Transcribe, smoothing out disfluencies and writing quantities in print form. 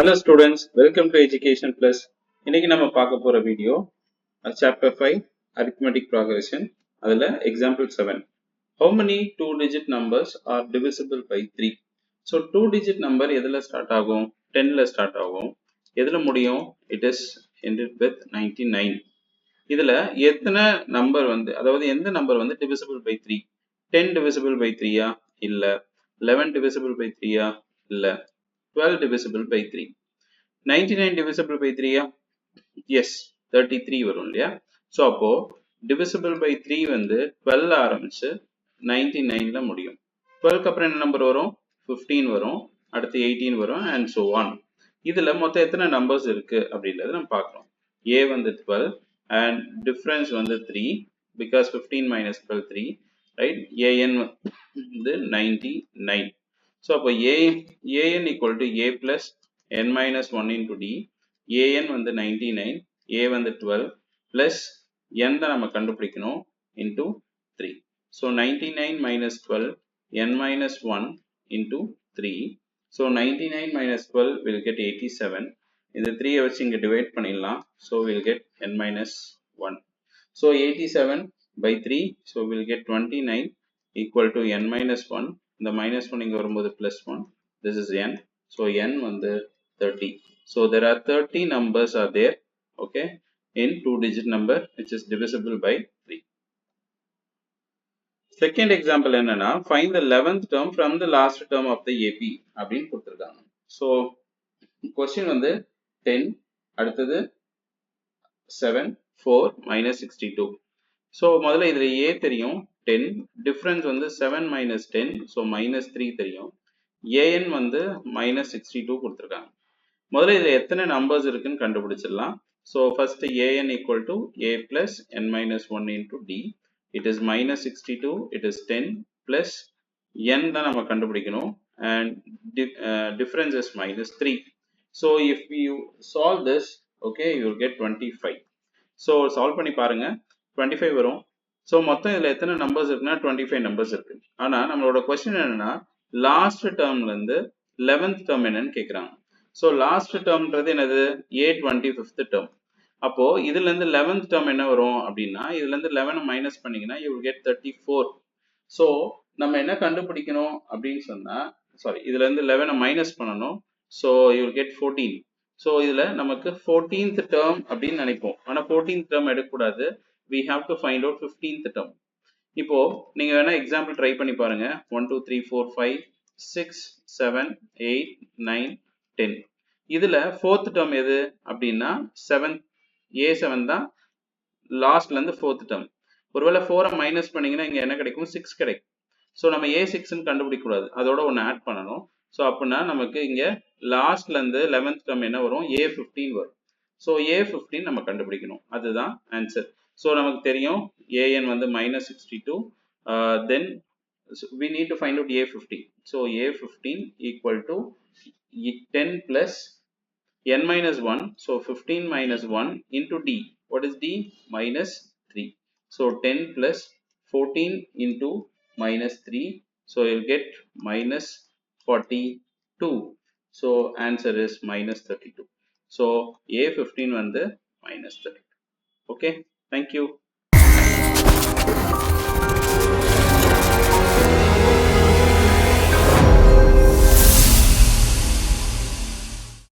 Hello students, welcome to Education Plus. இன்னைக்கு நம்ம பார்க்க போற வீடியோ chapter 5 arithmetic progression. அதுல example 7. How many two digit numbers are divisible by 3? So two digit number எதுல start ஆகும்? 10 ல start ஆகும். எதுல முடியும்? It is ended with 99. இதுல எத்தனை நம்பர் அதாவது எந்த number divisible by 3? 10 divisible by 3 யா? இல்ல. 11 divisible by 3 யா? இல்ல. 12 divisible by 3. 99 divisible by 3 yeah? Yes, 33 வரும் இல்லையா? So அப்போ divisible by 3 12 ஆரம்பிச்சு 99 ல முடியும். 12 அப்புறம் என்ன நம்பர் வரும்? 15 வரும், அடுத்து 18 வரும் and so on. இதுல மொத்தம் எத்தனை நம்பர்ஸ் இருக்கு அப்படின்றத நம்ம பார்க்கலாம். A 12 and difference 3 because 15 minus 12 3, right? AN 99. So அப்போ AN equal to A plus n minus 1 into d. AN 99, A 12 plus n தான் நம்ம கண்டுபிடிக்கணும் into 3. So 99 minus 12 n minus 1 into 3. So 99 minus 12 will get 87. இந்த 3 வச்சு இங்க divide பண்ணிடலாம். So we'll get n minus 1. So 87 by 3. So we'll get 29 equal to n minus 1. இந்த minus 1 இங்க வரும்போது plus 1. This is n. So n 30. So there are 30 numbers are there, okay, in two digit number which is divisible by 3. Second example என்னன்னா find the 11th term from the last term of the AP அப்படின்னு கொடுத்திருக்காங்க. So question 10, அடுத்தது 7, 4, minus 62. So முதல்ல இதுல A தெரியும் 10, difference 7 minus 10, so minus 3 தெரியும். AN minus 62 கொடுத்திருக்காங்க. முதல்ல இதுல எத்தனை நம்பர்ஸ் இருக்குன்னு கண்டுபிடிச்சிடலாம். So first AN equal to A plus n minus 1 into D. It is minus 62, it is 10 plus n தான் நம்ம கண்டுபிடிக்கணும் and difference is minus 3. So if you solve this, okay, you will get 25. So solve பண்ணி பாருங்க 25 வரும். So மொத்தம் இதுல எத்தனை numbers இருக்குன்னா 25 நம்பர்ஸ் இருக்கு. ஆனா நம்மளோட கொஸ்டின் என்னன்னா லாஸ்ட் டேர்ம்ல இருந்து 11th டேர்ம் என்னன்னு கேக்குறாங்க. So last termன்றது என்னது? A 25th term. அப்போ இதுல இருந்து 11th term என்ன வரும் அப்படின்னா இதுல இருந்து 11 மைனஸ் பண்ணீங்கன்னா you will get 34. So நம்ம என்ன கண்டுபிடிக்கணும் அப்படின்னு சொன்னா இதுல இருந்து 11 மைனஸ் பண்ணணும். So you will get 14. So இதுல நமக்கு 14th term அப்படின்னு நினைப்போம். ஆனா 14th term எடுக்கக்கூடாது. We have to find out 15th term. இப்போ நீங்க வேணா எக்ஸாம்பிள் ட்ரை பண்ணி பாருங்க. 1 2 3 4 5 6 7 8 9 10. இதுல 4th term எது அப்படின்னா 7, A7 தான் லாஸ்ட்ல இருந்து 4th term. ஒருவேளை 4 மைனஸ் பண்ணீங்கன்னா இங்க என்ன கிடைக்கும்? 6 கிடைக்கும். ஸோ நம்ம A6 கண்டுபிடிக்க கூடாது, அதோட ஒன்று ஆட் பண்ணணும். ஸோ அப்படின்னா நமக்கு இங்க லாஸ்ட்ல இருந்து 11th term என்ன வரும்? A15 வரும். ஸோ A15 நம்ம கண்டுபிடிக்கணும், அதுதான் ஆன்சர். ஸோ நமக்கு தெரியும் AN minus 62, then we need to find out A15. So A15 equal to 10 plus n minus 1. So 15 minus 1 into D. What is D? Minus 3. So 10 plus 14 into minus 3. So you'll get minus 42. So answer is minus 32. So A15 minus 32. Okay. Thank you.